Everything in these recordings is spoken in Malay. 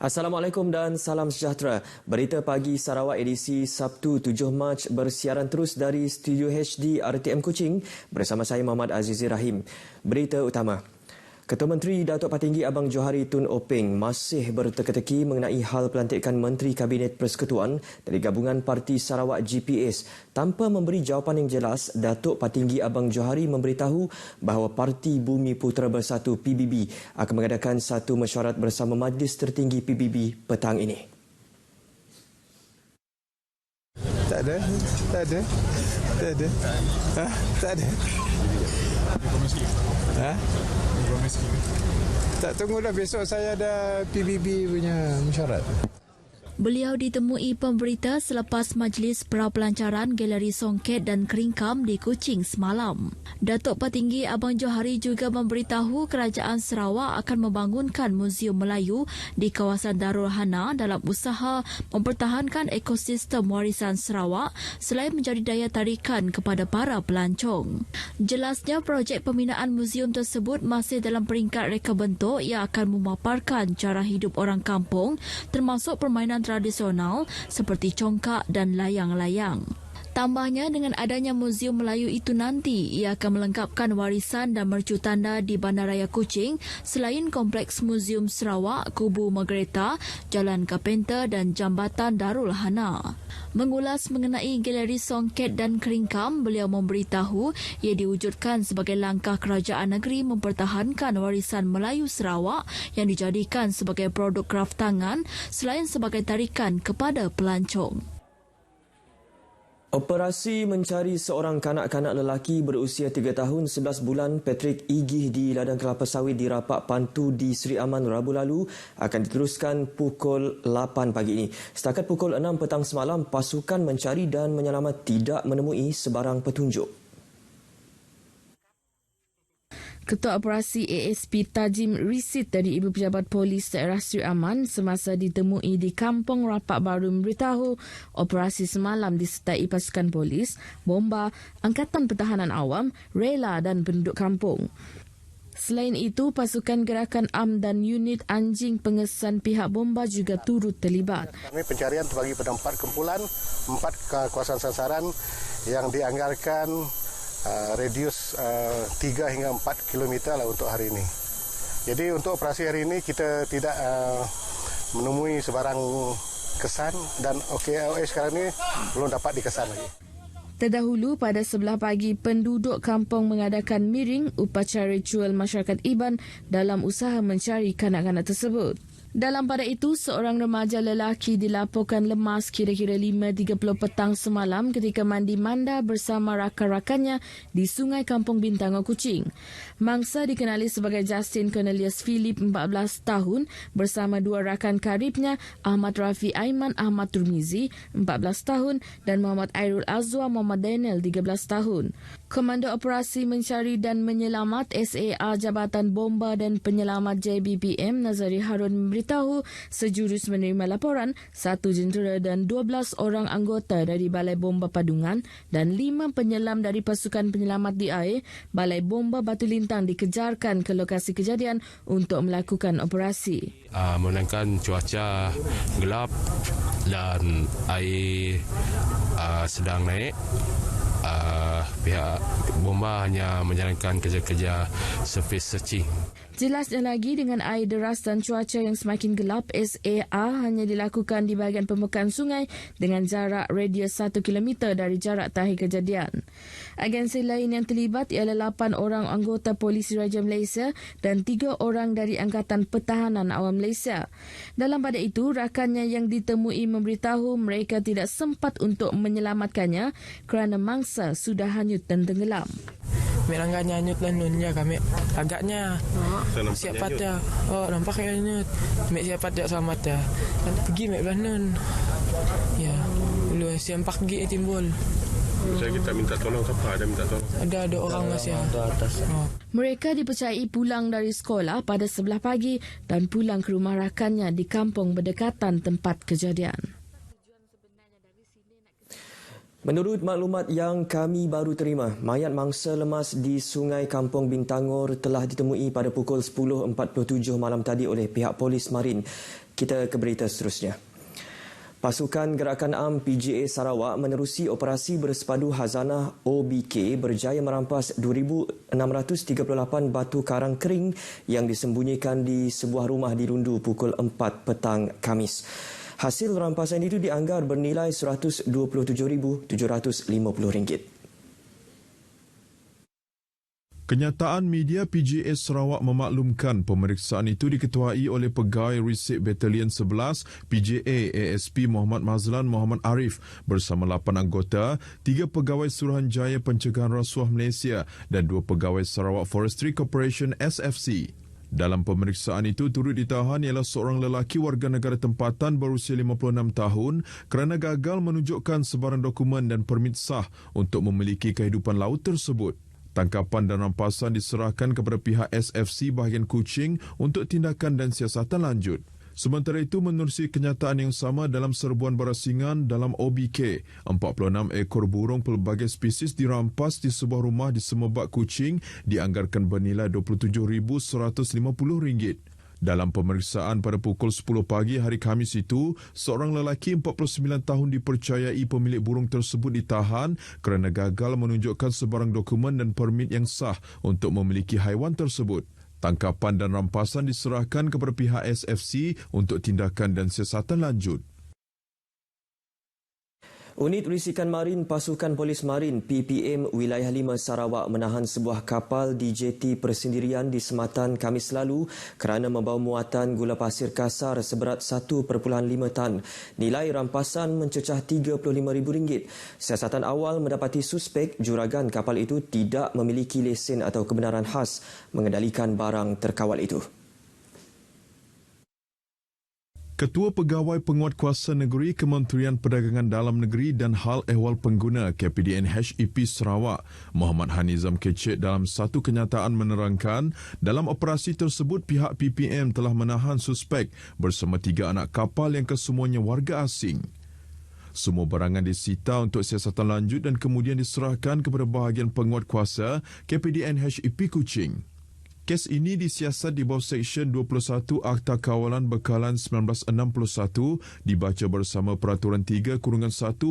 Assalamualaikum dan salam sejahtera. Berita pagi Sarawak edisi Sabtu 7 Mac bersiaran terus dari Studio HD RTM Kuching bersama saya Muhammad Azizi Rahim. Berita utama. Ketua Menteri Datuk Patinggi Abang Johari Tun Openg masih berteka-teki mengenai hal pelantikan Menteri Kabinet Persekutuan dari Gabungan Parti Sarawak GPS. Tanpa memberi jawapan yang jelas, Datuk Patinggi Abang Johari memberitahu bahawa Parti Bumi Putera Bersatu PBB akan mengadakan satu mesyuarat bersama Majlis Tertinggi PBB petang ini. Tak ada. Tak, tunggulah besok saya ada PBB punya mesyuarat. Beliau ditemui pemberita selepas majlis pra-pelancaran Galeri Songket dan Keringkam di Kuching semalam. Datuk Patinggi Abang Johari juga memberitahu Kerajaan Sarawak akan membangunkan Muzium Melayu di kawasan Darul Hana dalam usaha mempertahankan ekosistem warisan Sarawak selain menjadi daya tarikan kepada para pelancong. Jelasnya projek pembinaan muzium tersebut masih dalam peringkat reka bentuk yang akan memaparkan cara hidup orang kampung termasuk permainan tradisional seperti congkak dan layang-layang. Tambahnya, dengan adanya Muzium Melayu itu nanti, ia akan melengkapkan warisan dan mercu tanda di Bandaraya Kuching selain Kompleks Muzium Sarawak, Kubu Margareta, Jalan Kapenter dan Jambatan Darul Hana. Mengulas mengenai Galeri Songket dan Keringkam, beliau memberitahu ia diwujudkan sebagai langkah kerajaan negeri mempertahankan warisan Melayu Sarawak yang dijadikan sebagai produk kraf tangan selain sebagai tarikan kepada pelancong. Operasi mencari seorang kanak-kanak lelaki berusia 3 tahun 11 bulan Patrick Igih di ladang kelapa sawit di Rapak Pantu di Seri Aman Rabu lalu akan diteruskan pukul 8 pagi ini. Setakat pukul 6 petang semalam, pasukan mencari dan menyelamat tidak menemui sebarang petunjuk. Ketua Operasi ASP Tajim Risit dari Ibu Pejabat Polis Daerah Seri Aman semasa ditemui di Kampung Rapak Baru memberitahu operasi semalam disertai pasukan polis, bomba, Angkatan Pertahanan Awam, rela dan penduduk kampung. Selain itu, pasukan gerakan AM dan unit anjing pengesan pihak bomba juga turut terlibat. Kami pencarian terbagi pada 4 kumpulan, 4 kawasan sasaran yang dianggarkan radius 3 hingga 4 km lah untuk hari ini. Jadi untuk operasi hari ini kita tidak menemui sebarang kesan dan OKLA sekarang ini belum dapat dikesan lagi. Terdahulu pada 11 pagi, penduduk kampung mengadakan miring upacara ritual masyarakat Iban dalam usaha mencari kanak-kanak tersebut. Dalam pada itu, seorang remaja lelaki dilaporkan lemas kira-kira 5.30 petang semalam ketika mandi manda bersama rakan-rakannya di Sungai Kampung Bintang, Kuching. Mangsa dikenali sebagai Justin Cornelius Philip, 14 tahun, bersama 2 rakan karibnya, Ahmad Rafi Aiman Ahmad Turmizi, 14 tahun, dan Muhammad Airul Azwa Muhammad Daniel, 13 tahun. Komando Operasi Mencari dan Menyelamat SAR Jabatan Bomba dan Penyelamat JBPM Nazari Harun memberitahu sejurus menerima laporan 1 jentera dan 12 orang anggota dari Balai Bomba Padungan dan 5 penyelam dari Pasukan Penyelamat di air Balai Bomba Batu Lintang dikejarkan ke lokasi kejadian untuk melakukan operasi. Menangkan cuaca gelap dan air sedang naik. Pihak bomba hanya menjalankan kerja-kerja surface searching. Jelasnya lagi, dengan air deras dan cuaca yang semakin gelap, SAR hanya dilakukan di bahagian permukaan sungai dengan jarak radius 1 km dari jarak tahi kejadian. Agensi lain yang terlibat ialah 8 orang anggota Polisi Raja Malaysia dan 3 orang dari Angkatan Pertahanan Awam Malaysia. Dalam pada itu, rakannya yang ditemui memberitahu mereka tidak sempat untuk menyelamatkannya kerana mangsa sudah hanyut dan tenggelam. Mek langgarnya hanyut lah nun ya kami. Agaknya siap patah. Oh, nampak ya hanyut. Mek siap patah selamat ya. Pergi mek belah nun. Ya, lu siap pergi timbul. Saya kita minta tolong, siapa ada minta tolong? Ada orang masih atas. Mereka dipercayai pulang dari sekolah pada 11 pagi dan pulang ke rumah rakannya di kampung berdekatan tempat kejadian. Menurut maklumat yang kami baru terima, mayat mangsa lemas di Sungai Kampung Bintangor telah ditemui pada pukul 10.47 malam tadi oleh pihak polis marin. Kita ke berita seterusnya. Pasukan Gerakan Am PGA Sarawak menerusi operasi bersepadu Hazanah OBK berjaya merampas 2,638 batu karang kering yang disembunyikan di sebuah rumah di Lundu pukul 4 petang Khamis. Hasil rampasan itu dianggar bernilai RM127,750. Kenyataan media PGA Sarawak memaklumkan pemeriksaan itu diketuai oleh Pegawai Resip Batalion 11 PGA ASP Muhammad Mazlan Muhammad Arif bersama 8 anggota, 3 pegawai Suruhanjaya Pencegahan Rasuah Malaysia dan 2 pegawai Sarawak Forestry Corporation SFC. Dalam pemeriksaan itu turut ditahan ialah seorang lelaki warga negara tempatan berusia 56 tahun kerana gagal menunjukkan sebarang dokumen dan permit sah untuk memiliki kehidupan laut tersebut. Tangkapan dan rampasan diserahkan kepada pihak SFC bahagian Kuching untuk tindakan dan siasatan lanjut. Sementara itu, menerusi kenyataan yang sama dalam serbuan barasingan dalam OBK, 46 ekor burung pelbagai spesies dirampas di sebuah rumah di Semebak Kuching dianggarkan bernilai RM27,150. Dalam pemeriksaan pada pukul 10 pagi hari Khamis itu, seorang lelaki 49 tahun dipercayai pemilik burung tersebut ditahan kerana gagal menunjukkan sebarang dokumen dan permit yang sah untuk memiliki haiwan tersebut. Tangkapan dan rampasan diserahkan kepada pihak SFC untuk tindakan dan siasatan lanjut. Unit Risikan Marin Pasukan Polis Marin PPM Wilayah 5 Sarawak menahan sebuah kapal di jeti persendirian di Sematan Khamis lalu kerana membawa muatan gula pasir kasar seberat 1.5 tan. Nilai rampasan mencecah RM35,000. Siasatan awal mendapati suspek juragan kapal itu tidak memiliki lesen atau kebenaran khas mengendalikan barang terkawal itu. Ketua Pegawai Penguatkuasa Negeri Kementerian Perdagangan Dalam Negeri dan Hal Ehwal Pengguna KPDN HEP Sarawak, Muhammad Hanizam Kecik dalam satu kenyataan menerangkan dalam operasi tersebut pihak PPM telah menahan suspek bersama 3 anak kapal yang kesemuanya warga asing. Semua barangan disita untuk siasatan lanjut dan kemudian diserahkan kepada bahagian penguatkuasa KPDN HEP Kuching. Kes ini disiasat di bawah Seksyen 21 Akta Kawalan Bekalan 1961 dibaca bersama Peraturan 3/1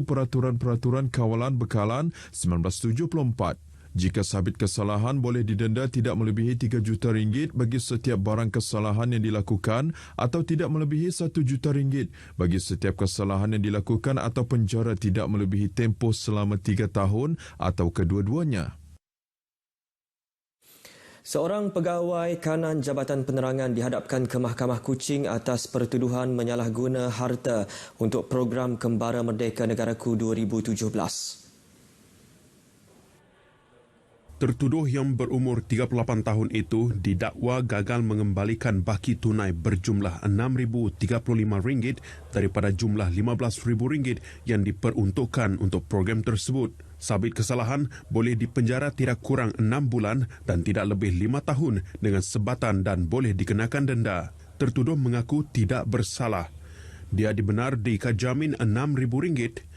Peraturan Kawalan Bekalan 1974. Jika sabit kesalahan boleh didenda tidak melebihi RM3 juta bagi setiap barang kesalahan yang dilakukan atau tidak melebihi RM1 juta bagi setiap kesalahan yang dilakukan atau penjara tidak melebihi tempoh selama 3 tahun atau kedua-duanya. Seorang pegawai kanan Jabatan Penerangan dihadapkan ke Mahkamah Kuching atas pertuduhan menyalahguna harta untuk program Kembara Merdeka Negaraku 2017. Tertuduh yang berumur 38 tahun itu didakwa gagal mengembalikan baki tunai berjumlah RM6,035 daripada jumlah RM15,000 yang diperuntukkan untuk program tersebut. Sabit kesalahan boleh dipenjara tidak kurang 6 bulan dan tidak lebih 5 tahun dengan sebatan dan boleh dikenakan denda. Tertuduh mengaku tidak bersalah. Dia dibenar dikajamin RM6,000.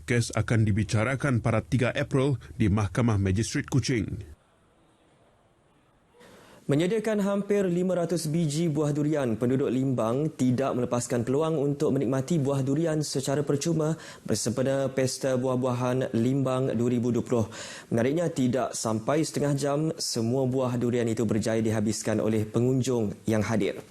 Kes akan dibicarakan pada 3 April di Mahkamah Magistrate Kuching. Menyediakan hampir 500 biji buah durian, penduduk Limbang tidak melepaskan peluang untuk menikmati buah durian secara percuma bersempena Pesta Buah-buahan Limbang 2020. Menariknya, tidak sampai setengah jam, semua buah durian itu berjaya dihabiskan oleh pengunjung yang hadir.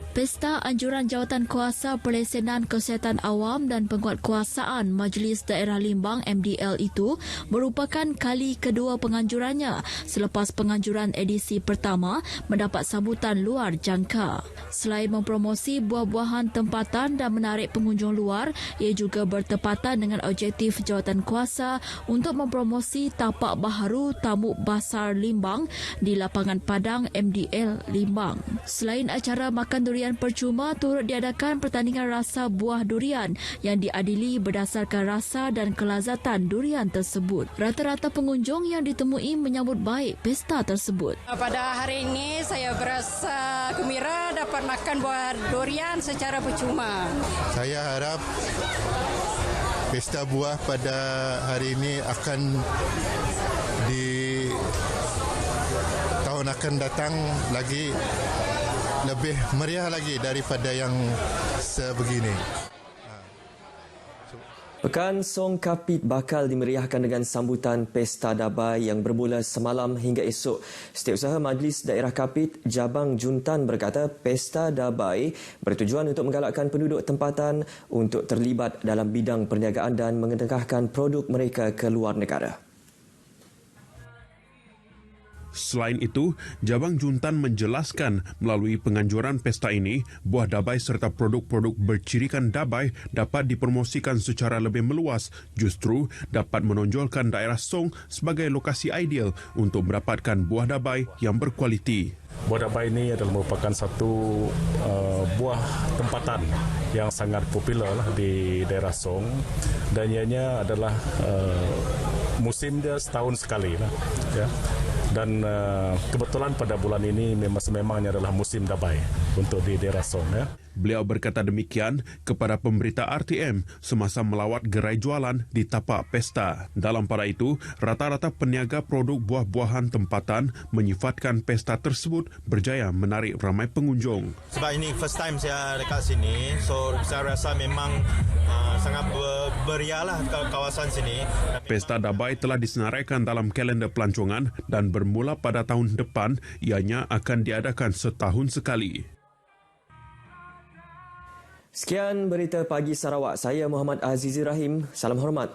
Pesta Anjuran Jawatankuasa Pelesenan Kesihatan Awam dan Penguatkuasaan Majlis Daerah Limbang MDL itu merupakan kali kedua penganjurannya selepas penganjuran edisi pertama mendapat sambutan luar jangka. Selain mempromosi buah-buahan tempatan dan menarik pengunjung luar, ia juga bertepatan dengan objektif Jawatankuasa untuk mempromosi tapak baharu Tamu Basar Limbang di Lapangan Padang MDL Limbang. Selain acara makan durian percuma, turut diadakan pertandingan rasa buah durian yang diadili berdasarkan rasa dan kelazatan durian tersebut. Rata-rata pengunjung yang ditemui menyambut baik pesta tersebut. Pada hari ini saya berasa gembira dapat makan buah durian secara percuma. Saya harap pesta buah pada hari ini akan di tahun akan datang lagi lebih meriah lagi daripada yang sebegini. Pekan Song Kapit bakal dimeriahkan dengan sambutan Pesta Dabai yang bermula semalam hingga esok. Setiausaha Majlis Daerah Kapit, Jabang Juntan berkata Pesta Dabai bertujuan untuk menggalakkan penduduk tempatan untuk terlibat dalam bidang perniagaan dan mengendengahkan produk mereka ke luar negara. Selain itu, Jabang Juntan menjelaskan melalui penganjuran pesta ini, buah dabai serta produk-produk bercirikan dabai dapat dipromosikan secara lebih meluas, justru dapat menonjolkan daerah Song sebagai lokasi ideal untuk mendapatkan buah dabai yang berkualiti. Buah dabai ini adalah merupakan satu buah tempatan yang sangat popular di daerah Song dan ianya adalah musim dia setahun sekali lah, ya. Dan kebetulan pada bulan ini memangnya adalah musim dabai untuk di daerah Song. Ya. Beliau berkata demikian kepada pemberita RTM semasa melawat gerai jualan di tapak pesta. Dalam pada itu, rata-rata peniaga produk buah-buahan tempatan menyifatkan pesta tersebut berjaya menarik ramai pengunjung. Sebab ini first time saya dekat sini, so saya rasa memang sangat berialah kawasan sini. Pesta Dabai telah disenaraikan dalam kalender pelancongan dan bermula pada tahun depan, ianya akan diadakan setahun sekali. Sekian berita pagi Sarawak. Saya Muhammad Azizi Rahim. Salam hormat.